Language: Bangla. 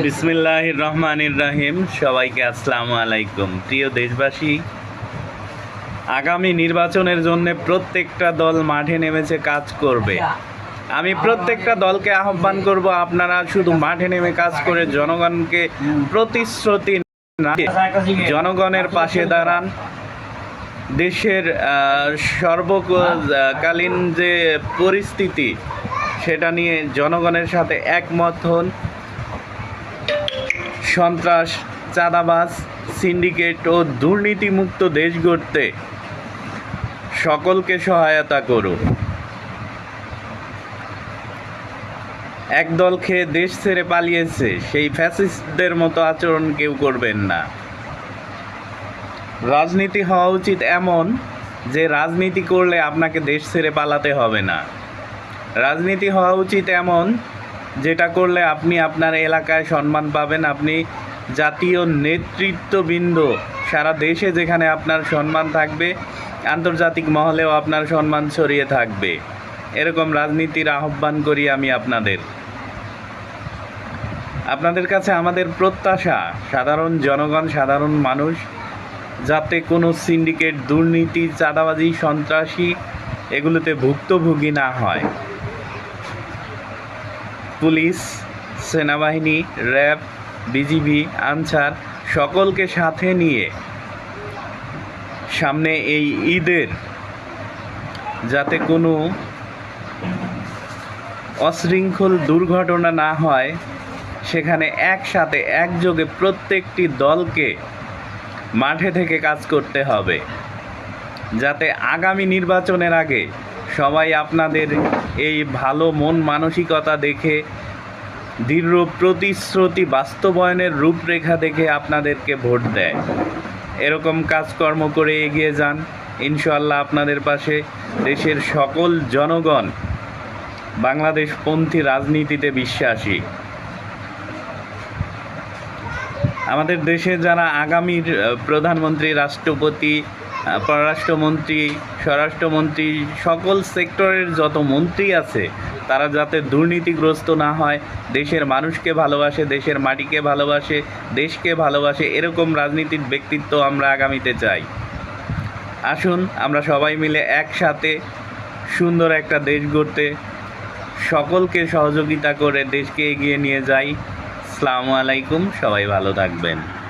বিসমিল্লাহির রহমানির রহিম। সবাইকে আসসালামু আলাইকুম। প্রিয় দেশবাসী, আগামী নির্বাচনের জন্য প্রত্যেকটা দল মাঠে নেমেছে, কাজ করবে। আমি প্রত্যেকটা দলকে আহ্বান করব, আপনারা শুধু মাঠে নেমে কাজ করে জনগণকে প্রতিশ্রুতি না দিয়ে জনগণের পাশে দাঁড়ান। দেশের সর্বকালীন যে পরিস্থিতি সেটা নিয়ে জনগণের সাথে একমত হন। সন্ত্রাস, চাঁদাবাজ, সিন্ডিকেট ও দুর্নীতিমুক্ত দেশ গড়তে সকলকে সহায়তা করুন। এক দল খেয়ে দেশ ছেড়ে পালিয়েছে, সেই ফ্যাসিস্টদের মতো আচরণ কেউ করবেন না। রাজনীতি হওয়া উচিত এমন যে রাজনীতি করলে আপনাকে দেশ ছেড়ে পালাতে হবে না। রাজনীতি হওয়া উচিত এমন যেটা করলে আপনি আপনার এলাকায় সম্মান পাবেন, আপনি জাতীয় নেতৃত্ববৃন্দ সারা দেশে যেখানে আপনার সম্মান থাকবে, আন্তর্জাতিক মহলেও আপনার সম্মান ছড়িয়ে থাকবে। এরকম রাজনীতির আহ্বান করি আমি আপনাদের কাছে। আমাদের প্রত্যাশা সাধারণ জনগণ, সাধারণ মানুষ যাতে কোনো সিন্ডিকেট, দুর্নীতি, চাঁদাবাজি, সন্ত্রাসী এগুলোতে ভুক্তভোগী না হয়। পুলিশ, সেনাবাহিনী, র্যাব, বিজিবি, আনসার সকলকে সাথে নিয়ে সামনে এই ঈদের যাতে কোনো অশৃঙ্খল দুর্ঘটনা না হয়, সেখানে একসাথে একযোগে প্রত্যেকটি দলকে মাঠে থেকে কাজ করতে হবে, যাতে আগামী নির্বাচনের আগে সবাই আপনাদের এই ভালো মন মানসিকতা দেখে, দৃঢ় প্রতিশ্রুতি বাস্তবায়নের রূপরেখা দেখে আপনাদেরকে ভোট দেয়। এরকম কাজকর্ম করে এগিয়ে যান, ইনশাআল্লাহ আপনাদের পাশে দেশের সকল জনগণ বাংলাদেশপন্থী রাজনীতিতে বিশ্বাসী। আমাদের দেশে যারা আগামীর প্রধানমন্ত্রী, রাষ্ট্রপতি, পররাষ্ট্রমন্ত্রী, স্বরাষ্ট্রমন্ত্রী, সকল সেক্টরের যত মন্ত্রী আছে, তারা যাতে দুর্নীতিগ্রস্ত না হয়, দেশের মানুষকে ভালোবাসে, দেশের মাটিকে ভালোবাসে, দেশকে ভালোবাসে, এরকম রাজনীতির ব্যক্তিত্ব আমরা আগামীতে চাই। আসুন আমরা সবাই মিলে একসাথে সুন্দর একটা দেশ গড়তে সকলকে সহযোগিতা করে দেশকে এগিয়ে নিয়ে যাই। আসসালামু আলাইকুম, সবাই ভালো থাকবেন।